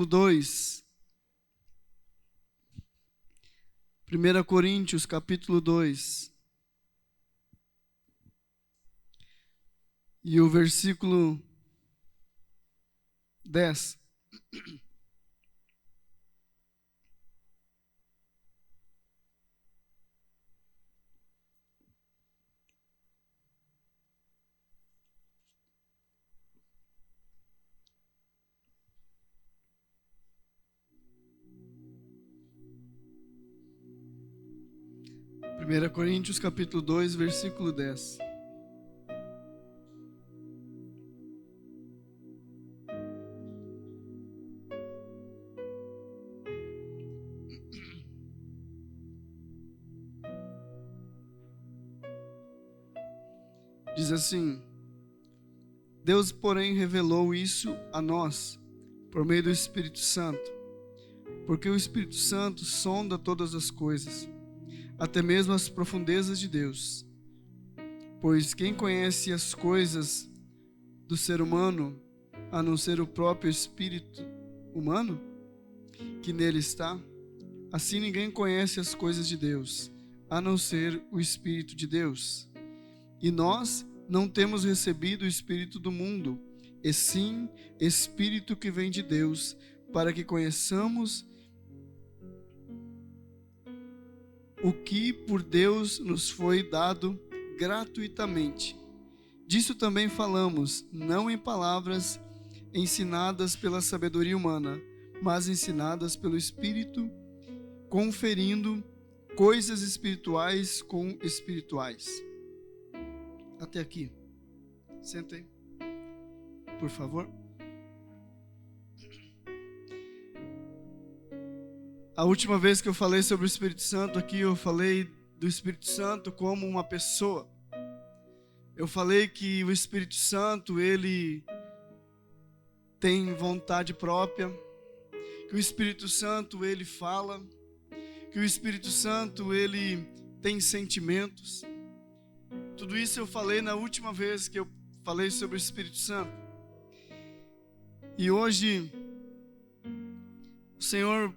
2. 1 Coríntios, capítulo 2. E o versículo 10. Primeira Coríntios, capítulo 2, versículo 10. Diz assim: Deus, porém, revelou isso a nós por meio do Espírito Santo, porque o Espírito Santo sonda todas as coisas, até mesmo as profundezas de Deus. Pois quem conhece as coisas do ser humano, a não ser o próprio espírito humano que nele está? Assim ninguém conhece as coisas de Deus, a não ser o Espírito de Deus. E nós não temos recebido o Espírito do mundo, e sim Espírito que vem de Deus, para que conheçamos o que por Deus nos foi dado gratuitamente. Disso também falamos, não em palavras ensinadas pela sabedoria humana, mas ensinadas pelo Espírito, conferindo coisas espirituais com espirituais. Até aqui. Sentem, por favor. A última vez que eu falei sobre o Espírito Santo aqui, eu falei do Espírito Santo como uma pessoa. Eu falei que o Espírito Santo, ele tem vontade própria, que o Espírito Santo, ele fala, que o Espírito Santo, ele tem sentimentos. Tudo isso eu falei na última vez que eu falei sobre o Espírito Santo. E hoje, o Senhor,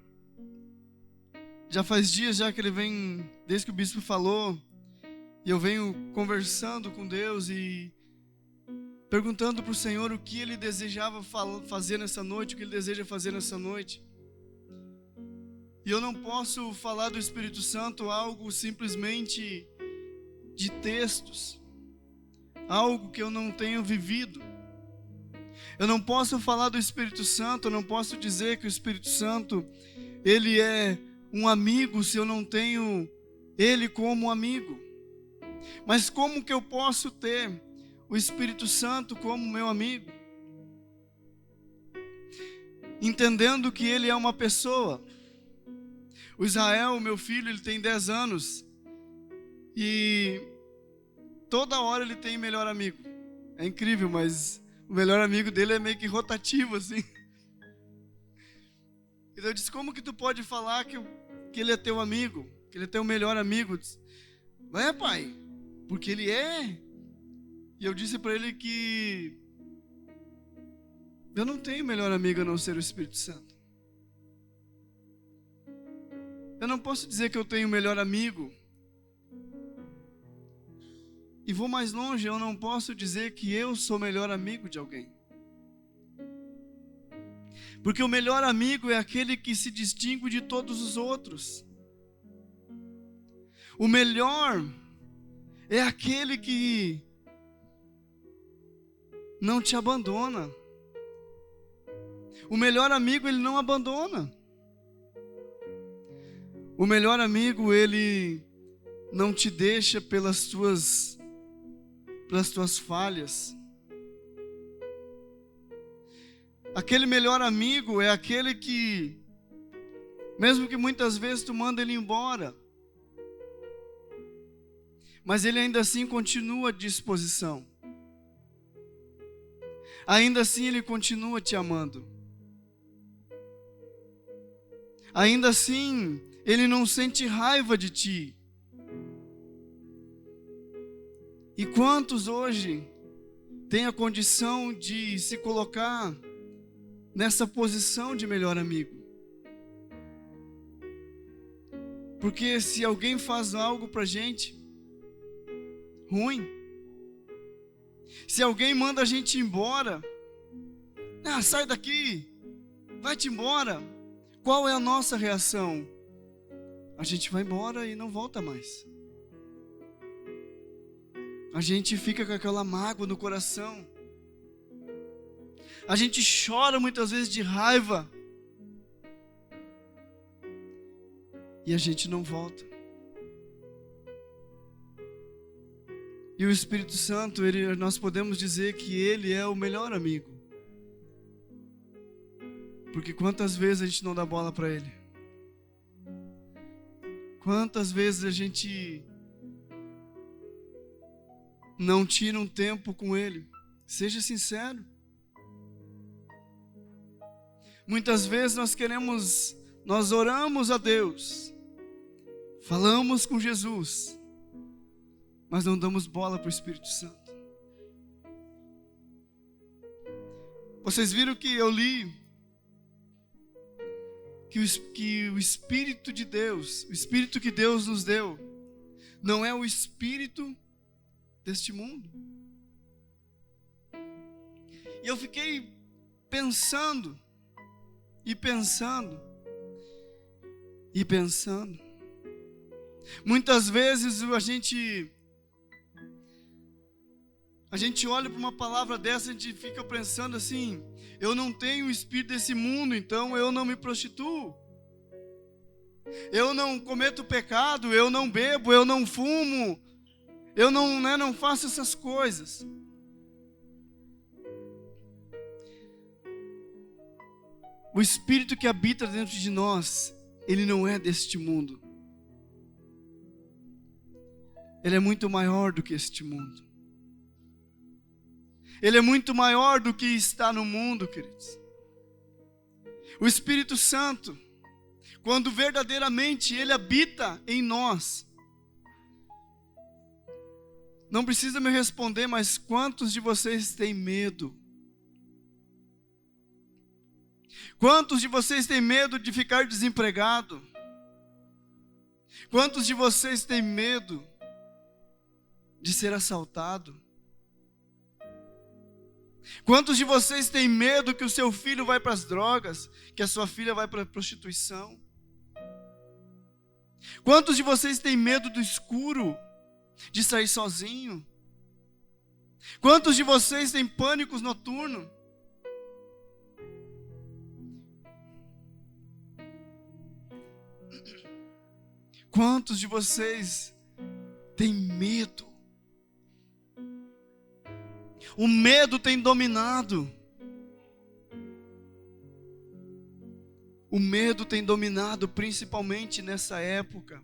já faz dias já que ele vem, desde que o bispo falou, e eu venho conversando com Deus e perguntando para o Senhor o que ele desejava fazer nessa noite, o que ele deseja fazer nessa noite. E eu não posso falar do Espírito Santo algo simplesmente de textos, algo que eu não tenho vivido. Eu não posso falar do Espírito Santo, eu não posso dizer que o Espírito Santo, ele é um amigo se eu não tenho ele como amigo. Mas como que eu posso ter o Espírito Santo como meu amigo? Entendendo que ele é uma pessoa. O Israel, meu filho, ele tem 10 anos. E toda hora ele tem melhor amigo. É incrível, mas o melhor amigo dele é meio que rotativo, assim. E eu disse, como que tu pode falar que ele é teu amigo? Que ele é teu melhor amigo? Disse, é, pai, porque ele é. E eu disse para ele que eu não tenho melhor amigo a não ser o Espírito Santo. Eu não posso dizer que eu tenho melhor amigo. E vou mais longe, eu não posso dizer que eu sou melhor amigo de alguém. Porque o melhor amigo é aquele que se distingue de todos os outros. O melhor é aquele que não te abandona. O melhor amigo, ele não abandona. O melhor amigo, ele não te deixa pelas tuas falhas. Aquele melhor amigo é aquele que, mesmo que muitas vezes tu manda ele embora, mas ele ainda assim continua à disposição. Ainda assim ele continua te amando. Ainda assim ele não sente raiva de ti. E quantos hoje têm a condição de se colocar nessa posição de melhor amigo. Porque se alguém faz algo pra gente ruim, se alguém manda a gente embora, sai daqui, vai-te embora, qual é a nossa reação? A gente vai embora e não volta mais. A gente fica com aquela mágoa no coração. A gente chora muitas vezes de raiva. E a gente não volta. E o Espírito Santo, nós podemos dizer que Ele é o melhor amigo. Porque quantas vezes a gente não dá bola para Ele? Quantas vezes a gente não tira um tempo com Ele? Seja sincero. Muitas vezes nós oramos a Deus, falamos com Jesus, mas não damos bola para o Espírito Santo. Vocês viram que eu li que o Espírito de Deus, o Espírito que Deus nos deu, não é o Espírito deste mundo. E eu fiquei pensando, e pensando. Muitas vezes a gente olha para uma palavra dessa, a gente fica pensando assim: eu não tenho o espírito desse mundo, então eu não me prostituo, eu não cometo pecado, eu não bebo, eu não fumo, eu não faço essas coisas. O Espírito que habita dentro de nós, ele não é deste mundo. Ele é muito maior do que este mundo. Ele é muito maior do que está no mundo, queridos. O Espírito Santo, quando verdadeiramente Ele habita em nós, não precisa me responder, mas quantos de vocês têm medo? Quantos de vocês têm medo de ficar desempregado? Quantos de vocês têm medo de ser assaltado? Quantos de vocês têm medo que o seu filho vai para as drogas, que a sua filha vai para a prostituição? Quantos de vocês têm medo do escuro, de sair sozinho? Quantos de vocês têm pânicos noturnos? Quantos de vocês têm medo? O medo tem dominado. O medo tem dominado principalmente nessa época.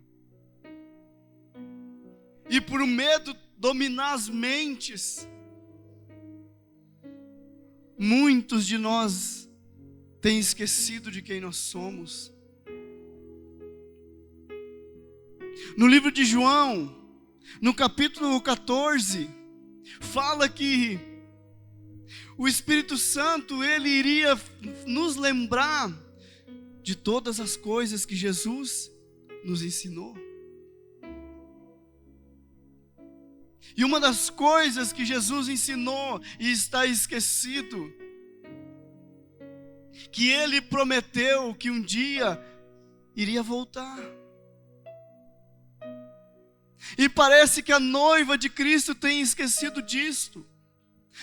E por o medo dominar as mentes, muitos de nós têm esquecido de quem nós somos. No livro de João, no capítulo 14, fala que o Espírito Santo, ele iria nos lembrar de todas as coisas que Jesus nos ensinou. E uma das coisas que Jesus ensinou e está esquecido, que ele prometeu que um dia iria voltar. E parece que a noiva de Cristo tem esquecido disto,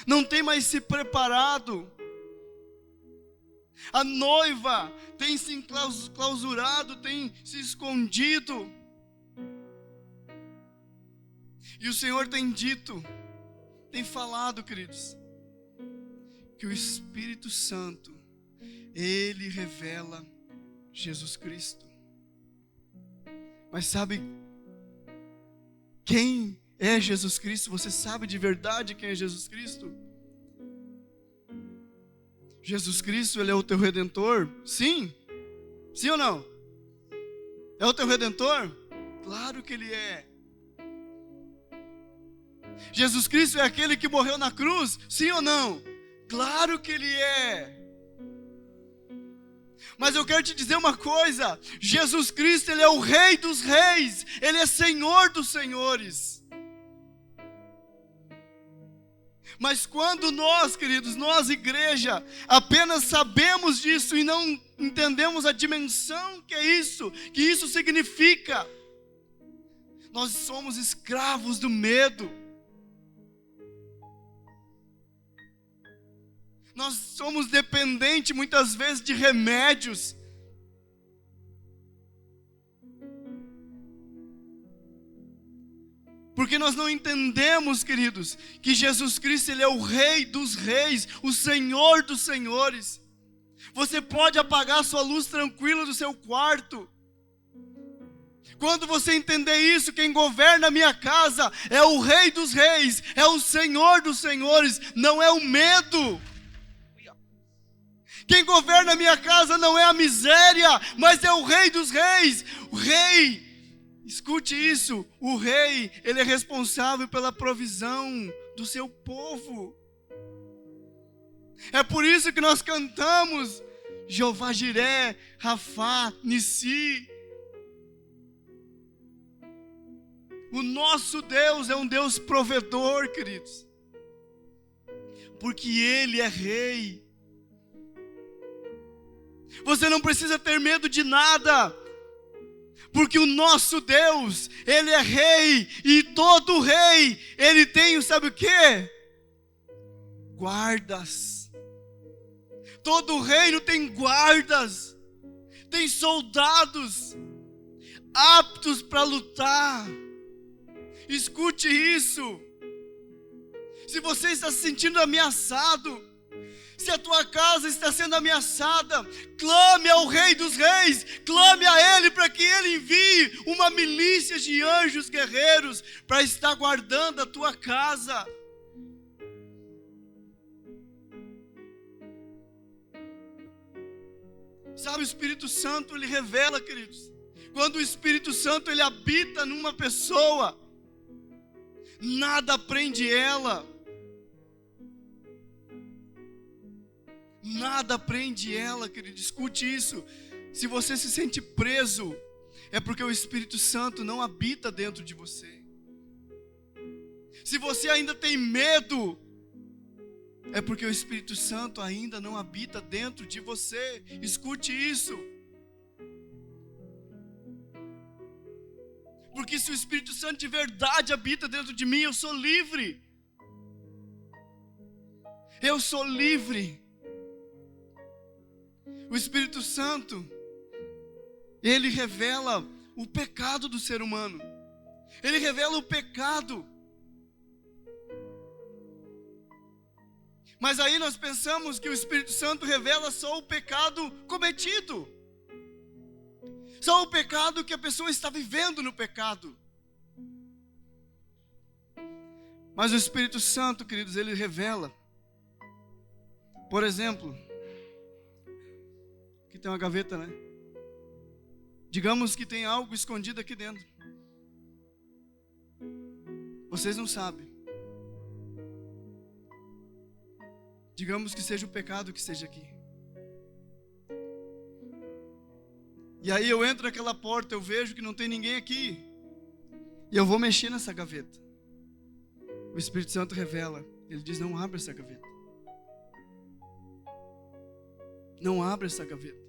não tem mais se preparado. A noiva tem se enclausurado, tem se escondido. E o Senhor tem dito, tem falado, queridos, que o Espírito Santo, ele revela Jesus Cristo. Mas sabe quem é Jesus Cristo? Você sabe de verdade quem é Jesus Cristo? Jesus Cristo, ele é o teu Redentor? Sim? Sim ou não? É o teu Redentor? Claro que ele é. Jesus Cristo é aquele que morreu na cruz? Sim ou não? Claro que ele é. Mas eu quero te dizer uma coisa: Jesus Cristo, Ele é o Rei dos Reis, Ele é Senhor dos Senhores. Mas quando nós, queridos, nós igreja, apenas sabemos disso e não entendemos a dimensão que isso significa, nós somos escravos do medo. Nós somos dependentes muitas vezes de remédios. Porque nós não entendemos, queridos, que Jesus Cristo, Ele é o Rei dos Reis, o Senhor dos Senhores. Você pode apagar sua luz tranquila do seu quarto. Quando você entender isso, quem governa a minha casa é o Rei dos Reis, é o Senhor dos Senhores, não é o medo. Quem governa a minha casa não é a miséria, mas é o Rei dos Reis. O Rei, escute isso, o Rei, Ele é responsável pela provisão do seu povo. É por isso que nós cantamos Jeová Jiré, Rafá, Nissi. O nosso Deus é um Deus provedor, queridos, porque Ele é Rei. Você não precisa ter medo de nada, porque o nosso Deus, Ele é Rei, e todo Rei, Ele tem, sabe o quê? Guardas. Todo reino tem guardas, tem soldados aptos para lutar. Escute isso. Se você está se sentindo ameaçado, se a tua casa está sendo ameaçada, clame ao Rei dos Reis, clame a Ele para que Ele envie uma milícia de anjos guerreiros para estar guardando a tua casa. Sabe, o Espírito Santo, Ele revela, queridos. Quando o Espírito Santo, Ele habita numa pessoa, nada prende ela. Nada prende ela, querido. Escute isso. Se você se sente preso, é porque o Espírito Santo não habita dentro de você. Se você ainda tem medo, é porque o Espírito Santo ainda não habita dentro de você. Escute isso. Porque se o Espírito Santo de verdade habita dentro de mim, eu sou livre. Eu sou livre. O Espírito Santo, Ele revela o pecado do ser humano. Ele revela o pecado. Mas aí nós pensamos que o Espírito Santo revela só o pecado cometido. Só o pecado que a pessoa está vivendo no pecado. Mas o Espírito Santo, queridos, Ele revela. Por exemplo, aqui tem uma gaveta, né? Digamos que tem algo escondido aqui dentro. Vocês não sabem. Digamos que seja o pecado que esteja aqui. E aí eu entro naquela porta, eu vejo que não tem ninguém aqui. E eu vou mexer nessa gaveta. O Espírito Santo revela. Ele diz, não abra essa gaveta. Não abra essa gaveta.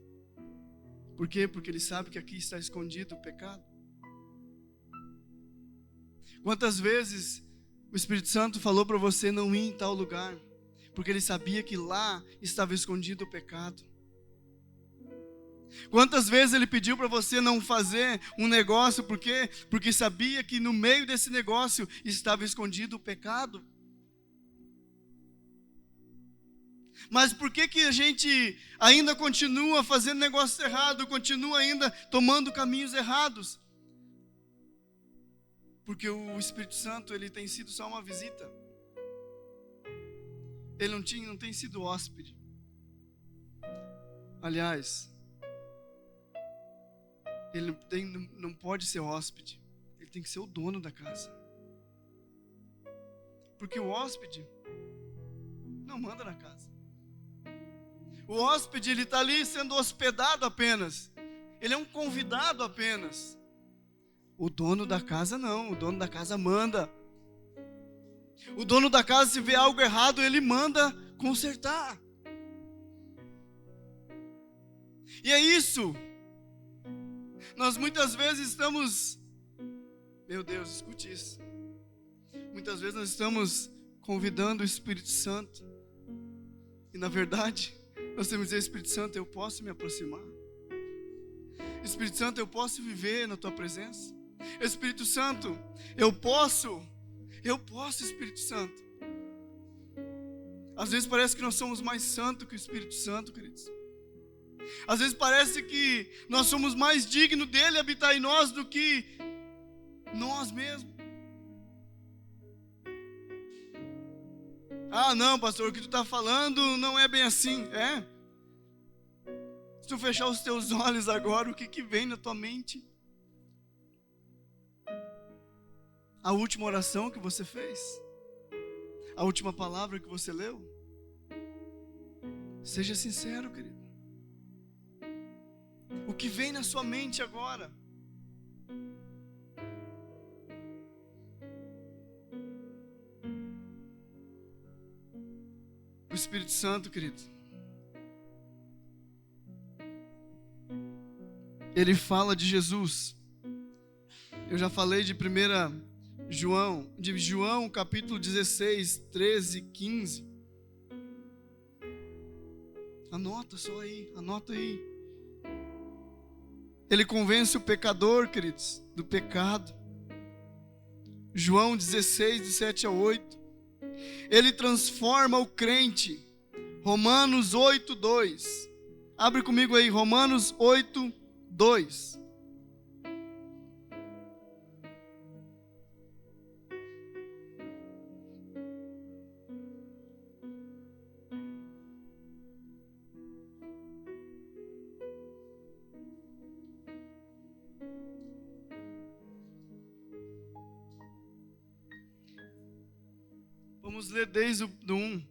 Por quê? Porque Ele sabe que aqui está escondido o pecado. Quantas vezes o Espírito Santo falou para você não ir em tal lugar? Porque Ele sabia que lá estava escondido o pecado. Quantas vezes Ele pediu para você não fazer um negócio, por quê? Porque sabia que no meio desse negócio estava escondido o pecado. Mas por que a gente ainda continua fazendo negócio errado, continua ainda tomando caminhos errados? Porque o Espírito Santo, ele tem sido só uma visita. Ele não tem sido hóspede. Aliás, ele não pode ser hóspede. Ele tem que ser o dono da casa. Porque o hóspede não manda na casa. O hóspede, ele está ali sendo hospedado apenas. Ele é um convidado apenas. O dono da casa não, o dono da casa manda. O dono da casa, se vê algo errado, ele manda consertar. E é isso. Nós muitas vezes estamos... Meu Deus, escute isso. Muitas vezes nós estamos convidando o Espírito Santo. E na verdade, nós temos que dizer: Espírito Santo, eu posso me aproximar. Espírito Santo, eu posso viver na tua presença. Espírito Santo, eu posso, Espírito Santo. Às vezes parece que nós somos mais santos que o Espírito Santo, queridos. Às vezes parece que nós somos mais dignos dele habitar em nós do que nós mesmos. Ah, não, pastor, o que tu está falando não é bem assim. É? Se tu fechar os teus olhos agora, o que vem na tua mente? A última oração que você fez? A última palavra que você leu? Seja sincero, querido. O que vem na sua mente agora? O Espírito Santo, querido, ele fala de Jesus. Eu já falei de João capítulo 16, 13, 15. Anota só aí, anota aí. Ele convence o pecador, queridos, do pecado. João 16, de 7 a 8. Ele transforma o crente. Romanos 8, 2. Abre comigo aí, Romanos 8, 2. Vamos ler desde o 1.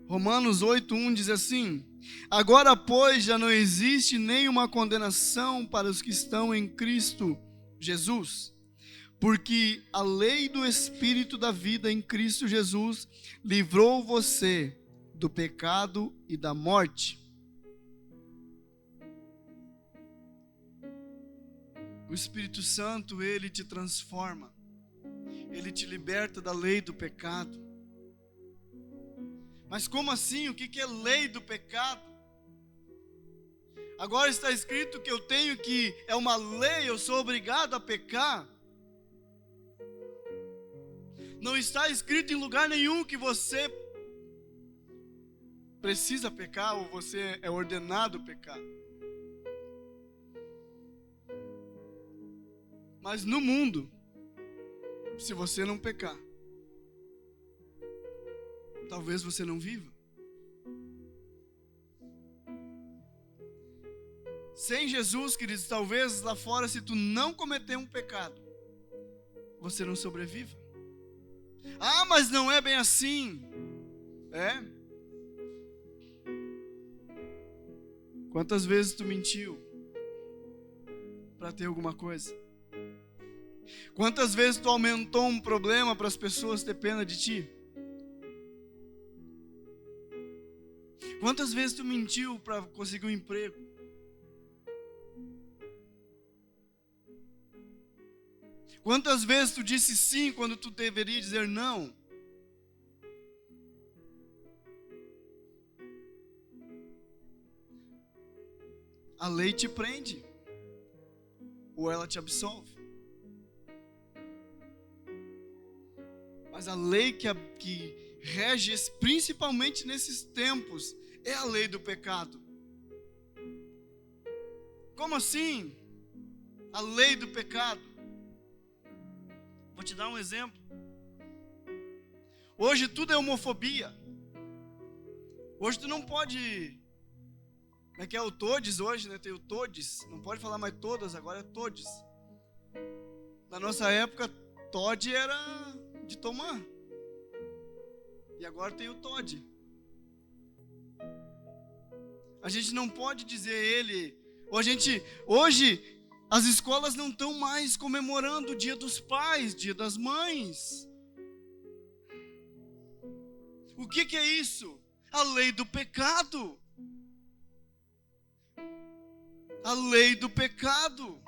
Romanos 8, 1 diz assim: Agora, pois, já não existe nenhuma condenação para os que estão em Cristo Jesus, porque a lei do Espírito da vida em Cristo Jesus livrou você do pecado e da morte. O Espírito Santo, ele te transforma. Ele te liberta da lei do pecado. Mas como assim? O que é lei do pecado? Agora está escrito que eu tenho que... É uma lei, eu sou obrigado a pecar. Não está escrito em lugar nenhum que você precisa pecar ou você é ordenado a pecar. Mas no mundo, se você não pecar, talvez você não viva. Sem Jesus, queridos, talvez lá fora, se tu não cometer um pecado, você não sobreviva. Ah, mas não é bem assim. É? Quantas vezes tu mentiu para ter alguma coisa? Quantas vezes tu aumentou um problema para as pessoas ter pena de ti? Quantas vezes tu mentiu para conseguir um emprego? Quantas vezes tu disse sim quando tu deveria dizer não? A lei te prende, ou ela te absolve. Mas a lei que rege, principalmente nesses tempos, é a lei do pecado. Como assim? A lei do pecado. Vou te dar um exemplo. Hoje tudo é homofobia. Hoje tu não pode... Como é que é o todes hoje, né? Tem o todes. Não pode falar mais todas, agora é todes. Na nossa época, Todd era de tomar. E agora tem o Todd. A gente não pode dizer ele. Hoje as escolas não estão mais comemorando o Dia dos Pais, Dia das Mães. O que é isso? A lei do pecado. A lei do pecado.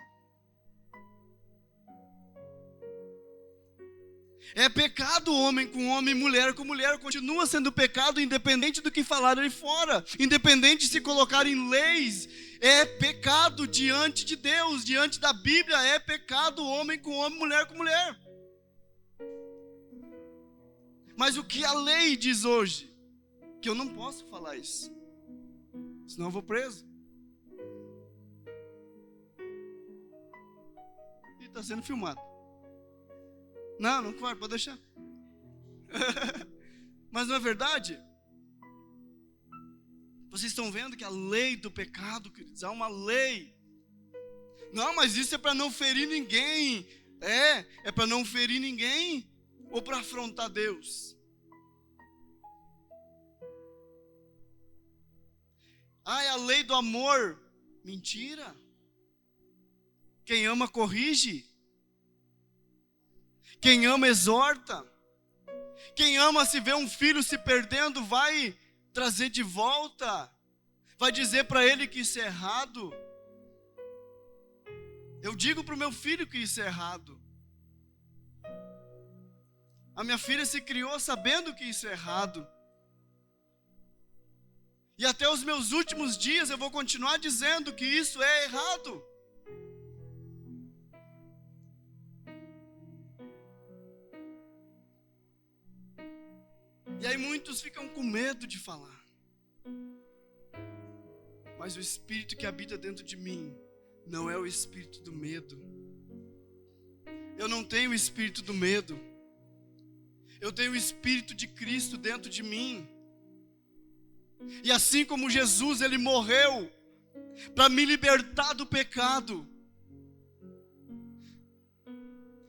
É pecado homem com homem, mulher com mulher. Continua sendo pecado, independente do que falar ali fora. Independente de se colocar em leis. É pecado diante de Deus, diante da Bíblia. É pecado homem com homem, mulher com mulher. Mas o que a lei diz hoje? Que eu não posso falar isso. Senão eu vou preso. E está sendo filmado. Não vai, pode deixar. Mas não é verdade? Vocês estão vendo que a lei do pecado, queridos, há uma lei. Não, mas isso é para não ferir ninguém. É para não ferir ninguém ou para afrontar Deus? É a lei do amor. Mentira. Quem ama corrige. Quem ama exorta. Quem ama se vê um filho se perdendo, vai trazer de volta. Vai dizer para ele que isso é errado. Eu digo para o meu filho que isso é errado. A minha filha se criou sabendo que isso é errado. E até os meus últimos dias eu vou continuar dizendo que isso é errado. E aí muitos ficam com medo de falar. Mas o Espírito que habita dentro de mim não é o espírito do medo. Eu não tenho o espírito do medo. Eu tenho o Espírito de Cristo dentro de mim. E assim como Jesus, ele morreu para me libertar do pecado.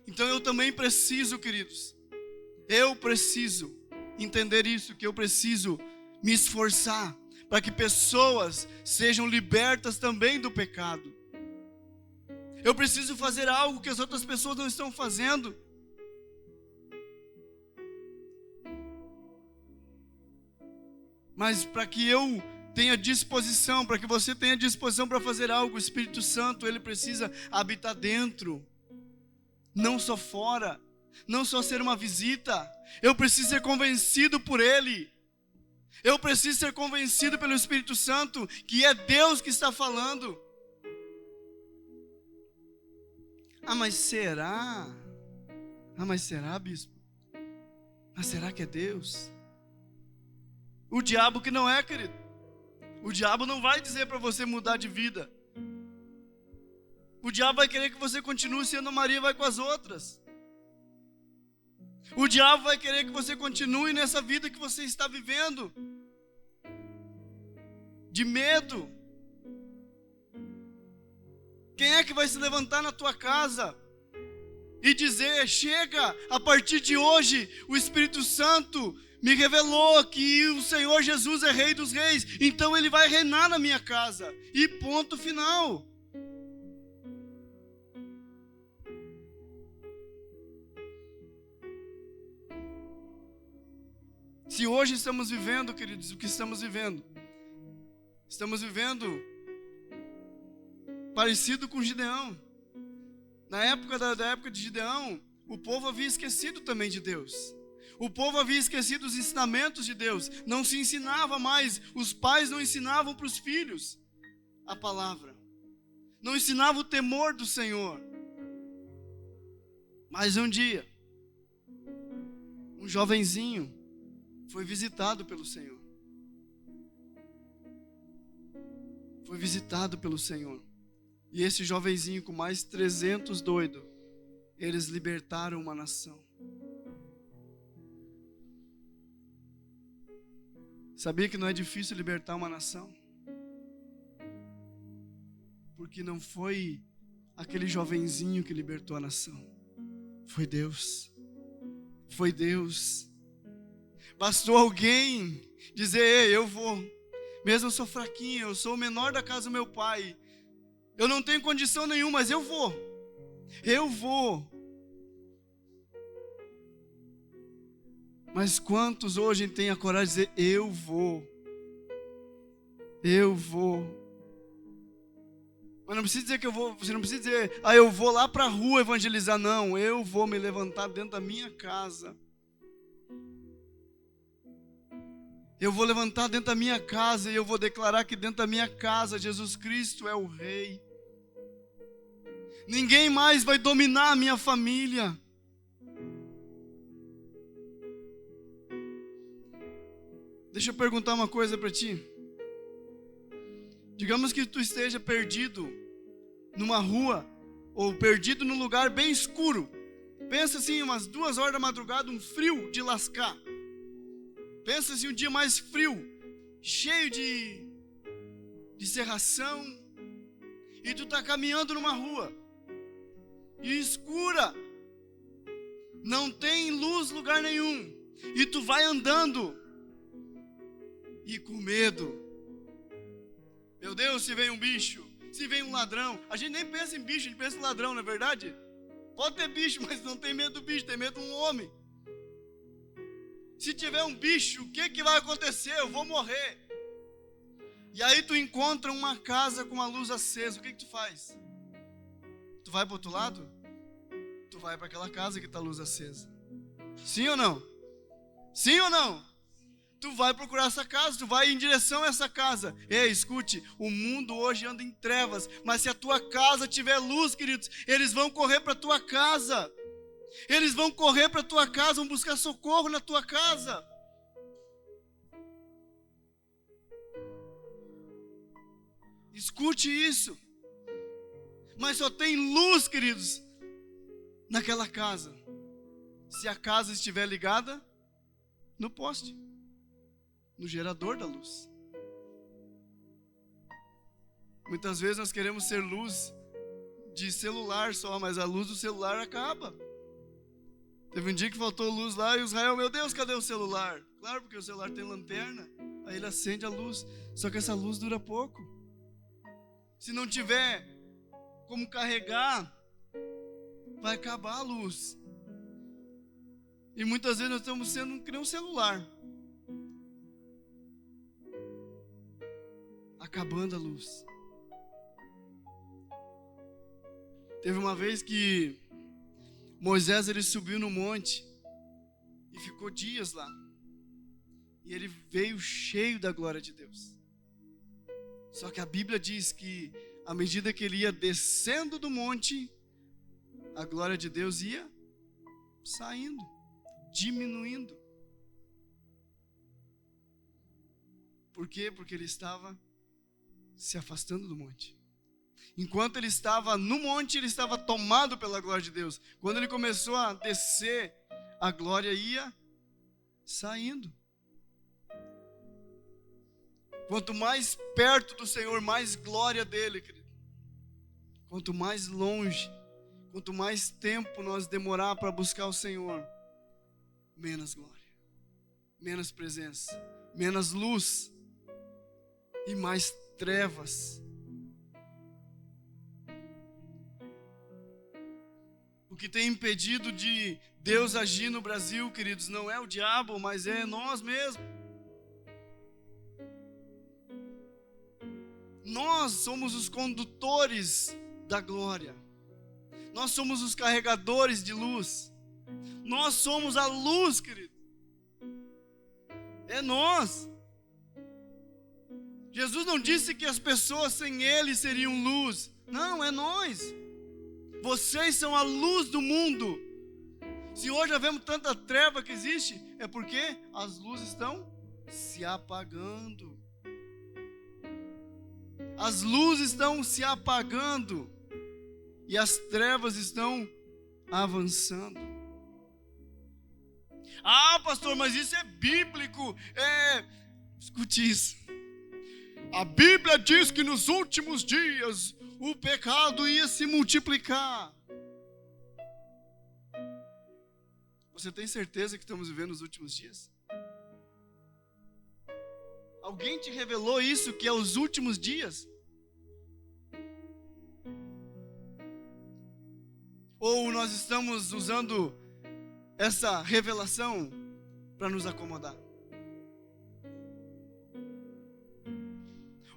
Então eu também preciso, queridos. Eu preciso entender isso, que eu preciso me esforçar para que pessoas sejam libertas também do pecado. Eu preciso fazer algo que as outras pessoas não estão fazendo. Mas para que eu tenha disposição, para que você tenha disposição para fazer algo, o Espírito Santo, ele precisa habitar dentro, não só fora. Não só ser uma visita, eu preciso ser convencido por Ele. Eu preciso ser convencido pelo Espírito Santo que é Deus que está falando. Mas será? Mas será, bispo? Mas será que é Deus? O diabo que não é, querido. O diabo não vai dizer para você mudar de vida. O diabo vai querer que você continue sendo Maria e vai com as outras. O diabo vai querer que você continue nessa vida que você está vivendo, de medo. Quem é que vai se levantar na tua casa e dizer: chega, a partir de hoje o Espírito Santo me revelou que o Senhor Jesus é Rei dos Reis, então Ele vai reinar na minha casa, e ponto final. Se hoje estamos vivendo, queridos, o que estamos vivendo? Estamos vivendo parecido com Gideão. Na época da época de Gideão, o povo havia esquecido também de Deus. O povo havia esquecido os ensinamentos de Deus. Não se ensinava mais, os pais não ensinavam para os filhos a palavra. Não ensinavam o temor do Senhor. Mas um dia, um jovenzinho foi visitado pelo Senhor. Foi visitado pelo Senhor. E esse jovenzinho com mais 300 doidos, eles libertaram uma nação. Sabia que não é difícil libertar uma nação? Porque não foi aquele jovenzinho que libertou a nação. Foi Deus. Foi Deus. Bastou alguém dizer: ei, eu vou. Mesmo eu sou fraquinho, eu sou o menor da casa do meu pai. Eu não tenho condição nenhuma, mas eu vou. Eu vou. Mas quantos hoje têm a coragem de dizer: eu vou. Eu vou. Mas não precisa dizer que eu vou, você não precisa dizer: eu vou lá para a rua evangelizar. Não, eu vou me levantar dentro da minha casa. Eu vou levantar dentro da minha casa e eu vou declarar que dentro da minha casa Jesus Cristo é o Rei. Ninguém mais vai dominar a minha família. Deixa eu perguntar uma coisa para ti. Digamos que tu esteja perdido numa rua, ou perdido num lugar bem escuro. Pensa assim, umas 2 horas da madrugada, um frio de lascar. Pensa assim, um dia mais frio, cheio de cerração. E tu tá caminhando numa rua, e escura, não tem luz em lugar nenhum. E tu vai andando, e com medo. Meu Deus, se vem um bicho, se vem um ladrão. A gente nem pensa em bicho, a gente pensa em ladrão, não é verdade? Pode ter bicho, mas não tem medo do bicho, tem medo de um homem. Se tiver um bicho, o que vai acontecer? Eu vou morrer. E aí tu encontra uma casa com uma luz acesa, o que tu faz? Tu vai para o outro lado? Tu vai para aquela casa que está a luz acesa. Sim ou não? Sim ou não? Tu vai procurar essa casa, tu vai em direção a essa casa. Ei, escute, o mundo hoje anda em trevas, mas se a tua casa tiver luz, queridos, eles vão correr para a tua casa. Eles vão correr para a tua casa, vão buscar socorro na tua casa. Escute isso. Mas só tem luz, queridos, naquela casa, se a casa estiver ligada no poste, no gerador da luz. Muitas vezes nós queremos ser luz de celular só, mas a luz do celular acaba. Teve um dia que faltou luz lá e o Israel: meu Deus, cadê o celular? Claro, porque o celular tem lanterna, aí ele acende a luz, só que essa luz dura pouco. Se não tiver como carregar, vai acabar a luz. E muitas vezes nós estamos sendo que nem um celular, acabando a luz. Teve uma vez que Moisés, ele subiu no monte e ficou dias lá. E ele veio cheio da glória de Deus. Só que a Bíblia diz que à medida que ele ia descendo do monte, a glória de Deus ia saindo, diminuindo. Por quê? Porque ele estava se afastando do monte. Enquanto ele estava no monte, ele estava tomado pela glória de Deus. Quando ele começou a descer, a glória ia saindo. Quanto mais perto do Senhor, mais glória dele, querido. Quanto mais longe, quanto mais tempo nós demorar para buscar o Senhor, menos glória, menos presença, menos luz e mais trevas. O que tem impedido de Deus agir no Brasil, queridos, não é o diabo, mas é nós mesmos. Nós somos os condutores da glória. Nós somos os carregadores de luz. Nós somos a luz, querido. É nós. Jesus não disse que as pessoas sem Ele seriam luz. Não, é nós. Vocês são a luz do mundo. Se hoje vemos tanta treva que existe, é porque as luzes estão se apagando. As luzes estão se apagando e as trevas estão avançando. Ah, pastor, mas isso é bíblico. Escute isso. A Bíblia diz que nos últimos dias o pecado ia se multiplicar. Você tem certeza que estamos vivendo os últimos dias? Alguém te revelou isso, que é os últimos dias? Ou nós estamos usando essa revelação para nos acomodar?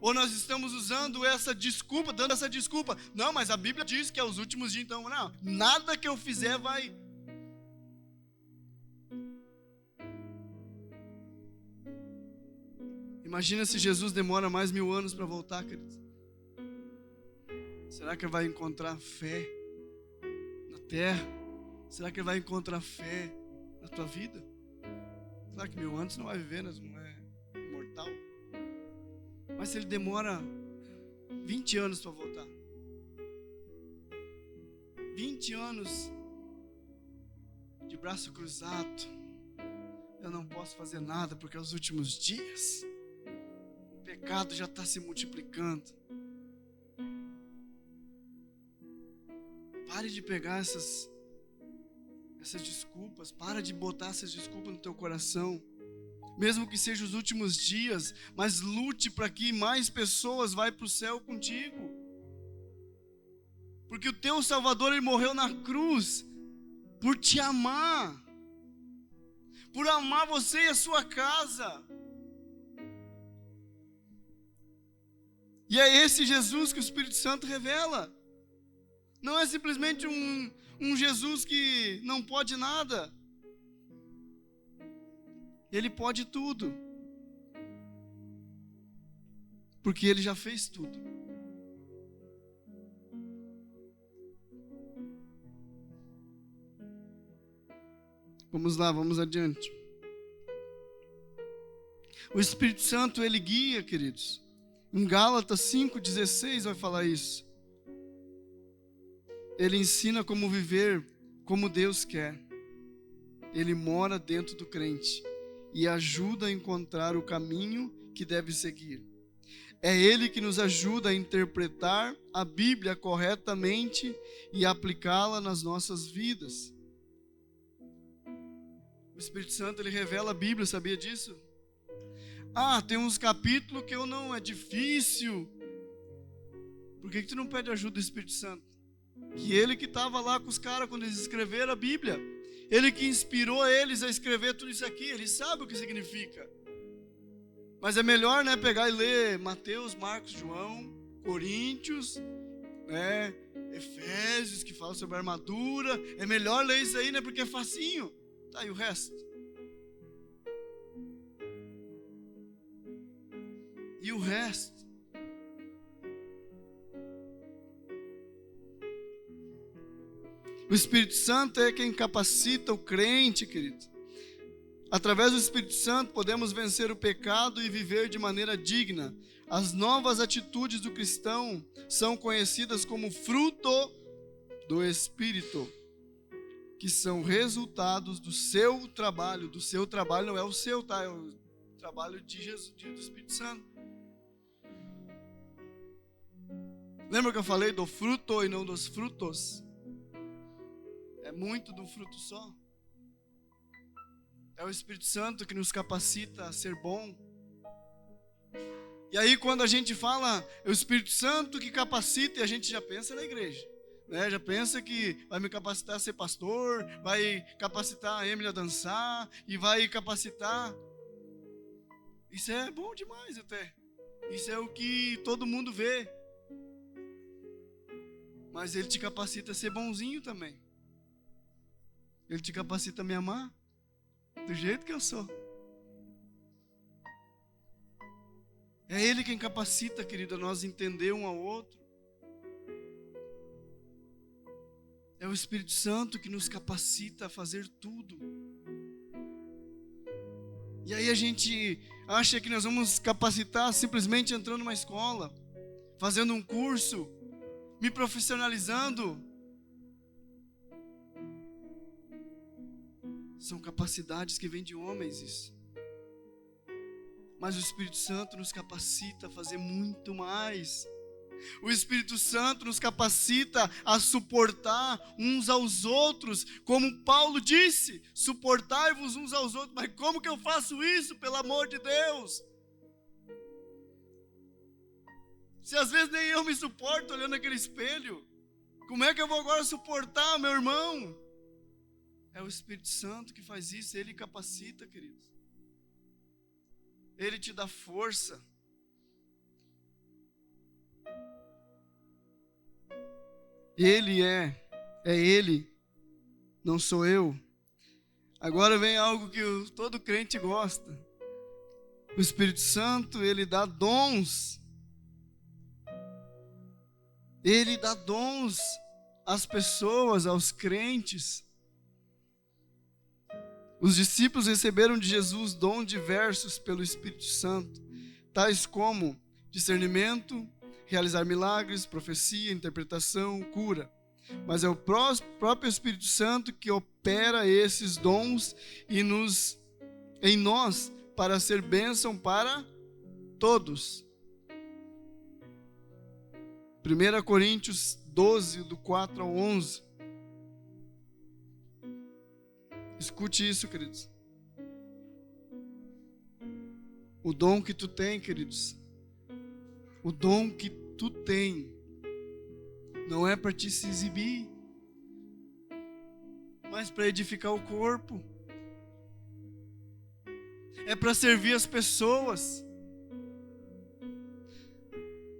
Ou nós estamos usando essa desculpa, dando essa desculpa? Não, mas a Bíblia diz que é os últimos dias, então não, nada que eu fizer vai... Imagina se Jesus demora mais 1000 anos para voltar, queridos. Será que ele vai encontrar fé na terra? Será que ele vai encontrar fé na tua vida? Claro que 1000 anos não vai viver, não é imortal. Mas se ele demora 20 anos para voltar, 20 anos de braço cruzado, eu não posso fazer nada porque é os últimos dias, o pecado já está se multiplicando. Pare de pegar essas desculpas, para de botar essas desculpas no teu coração. Mesmo que sejam os últimos dias, mas lute para que mais pessoas vão para o céu contigo. Porque o teu Salvador, ele morreu na cruz por te amar, por amar você e a sua casa. E é esse Jesus que o Espírito Santo revela. Não é simplesmente um Jesus que não pode nada. Ele pode tudo, porque Ele já fez tudo. Vamos lá, vamos adiante. O Espírito Santo, ele guia, queridos. Em Gálatas 5,16 vai falar isso. Ele ensina como viver como Deus quer. Ele mora dentro do crente e ajuda a encontrar o caminho que deve seguir. É Ele que nos ajuda a interpretar a Bíblia corretamente e aplicá-la nas nossas vidas. O Espírito Santo, ele revela a Bíblia, sabia disso? Tem uns capítulos que é difícil. Por que tu não pede ajuda do Espírito Santo? Que Ele que estava lá com os caras quando eles escreveram a Bíblia. Ele que inspirou eles a escrever tudo isso aqui, ele sabe o que significa. Mas é melhor, pegar e ler Mateus, Marcos, João, Coríntios, Efésios, que fala sobre armadura. É melhor ler isso aí, porque é facinho. Tá, e o resto? E o resto? O Espírito Santo é quem capacita o crente, querido. Através do Espírito Santo podemos vencer o pecado e viver de maneira digna. As novas atitudes do cristão são conhecidas como fruto do Espírito, que são resultados do seu trabalho. Do seu trabalho não é o seu, tá? É o trabalho de Jesus, do Espírito Santo. Lembra que eu falei do fruto e não dos frutos? É muito de um fruto só. É o Espírito Santo que nos capacita a ser bom. E aí quando a gente fala, é o Espírito Santo que capacita, e a gente já pensa na igreja, já pensa que vai me capacitar a ser pastor, vai capacitar a Emily a dançar, e vai capacitar. Isso é bom demais até. Isso é o que todo mundo vê. Mas Ele te capacita a ser bonzinho também. Ele te capacita a me amar do jeito que eu sou. É Ele quem capacita, querido, a nós entender um ao outro. É o Espírito Santo que nos capacita a fazer tudo. E aí a gente acha que nós vamos capacitar simplesmente entrando numa escola, fazendo um curso, me profissionalizando. São capacidades que vêm de homens, isso. Mas o Espírito Santo nos capacita a fazer muito mais. O Espírito Santo nos capacita a suportar uns aos outros, como Paulo disse, suportai-vos uns aos outros. Mas como que eu faço isso, pelo amor de Deus? Se às vezes nem eu me suporto olhando aquele espelho, como é que eu vou agora suportar meu irmão? É o Espírito Santo que faz isso, ele capacita, queridos. Ele te dá força. Ele é ele, não sou eu. Agora vem algo que todo crente gosta. O Espírito Santo, ele dá dons. Ele dá dons às pessoas, aos crentes. Os discípulos receberam de Jesus dons diversos pelo Espírito Santo, tais como discernimento, realizar milagres, profecia, interpretação, cura. Mas é o próprio Espírito Santo que opera esses dons em nós para ser bênção para todos. 1 Coríntios 12, do 4 ao 11. Escute isso, queridos. O dom que tu tem, queridos, o dom que tu tem, não é para te se exibir, mas para edificar o corpo. É para servir as pessoas.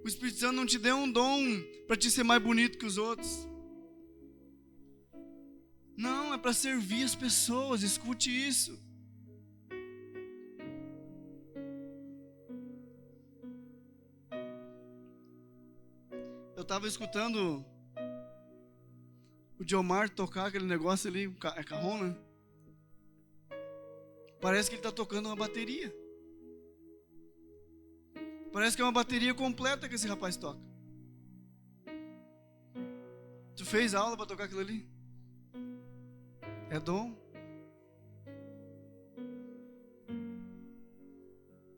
O Espírito Santo não te deu um dom para te ser mais bonito que os outros. Não, é para servir as pessoas. Escute isso. Eu estava escutando o Diomar tocar aquele negócio ali, é carrom, né? Parece que ele está tocando uma bateria. Parece que é uma bateria completa que esse rapaz toca. Tu fez aula para tocar aquilo ali? É dom.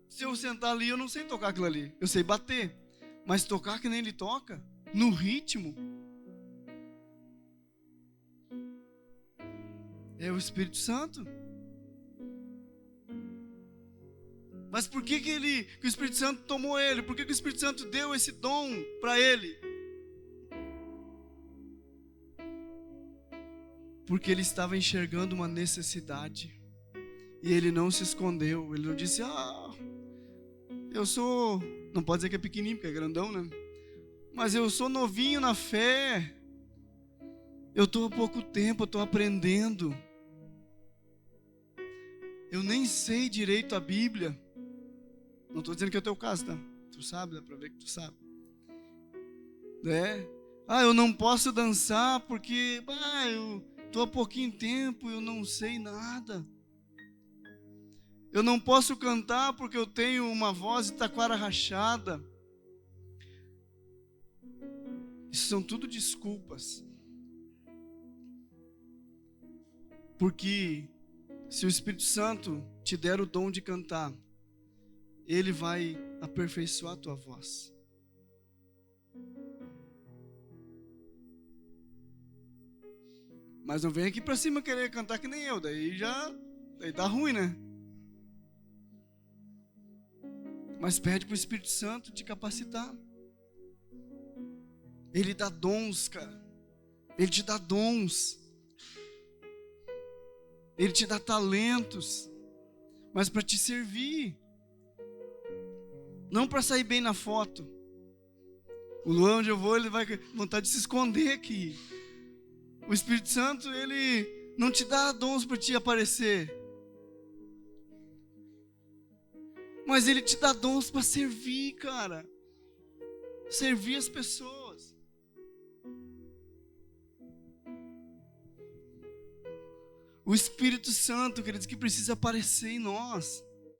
Se eu sentar ali, eu não sei tocar aquilo ali. Eu sei bater. Mas tocar que nem ele toca, no ritmo, é o Espírito Santo. Mas por que o Espírito Santo tomou ele? Por que o Espírito Santo deu esse dom para ele? Porque ele estava enxergando uma necessidade. E ele não se escondeu. Ele não disse, eu sou... Não pode dizer que é pequenininho, porque é grandão, né? Mas eu sou novinho na fé. Eu estou há pouco tempo, eu estou aprendendo. Eu nem sei direito a Bíblia. Não estou dizendo que é o teu caso, tá? Tu sabe, dá para ver que tu sabe. Eu não posso dançar porque eu estou há pouquinho tempo, eu não sei nada. Eu não posso cantar porque eu tenho uma voz de taquara rachada. Isso são tudo desculpas. Porque se o Espírito Santo te der o dom de cantar, ele vai aperfeiçoar a tua voz. Mas não vem aqui pra cima querer cantar que nem eu, daí dá ruim, né? Mas pede pro Espírito Santo te capacitar. Ele dá dons, cara. Ele te dá dons. Ele te dá talentos. Mas para te servir. Não para sair bem na foto. O Luan, onde eu vou, ele vai vontade de se esconder aqui. O Espírito Santo, ele não te dá dons para te aparecer. Mas ele te dá dons para servir, cara. Servir as pessoas. O Espírito Santo, queridos, que precisa aparecer em nós.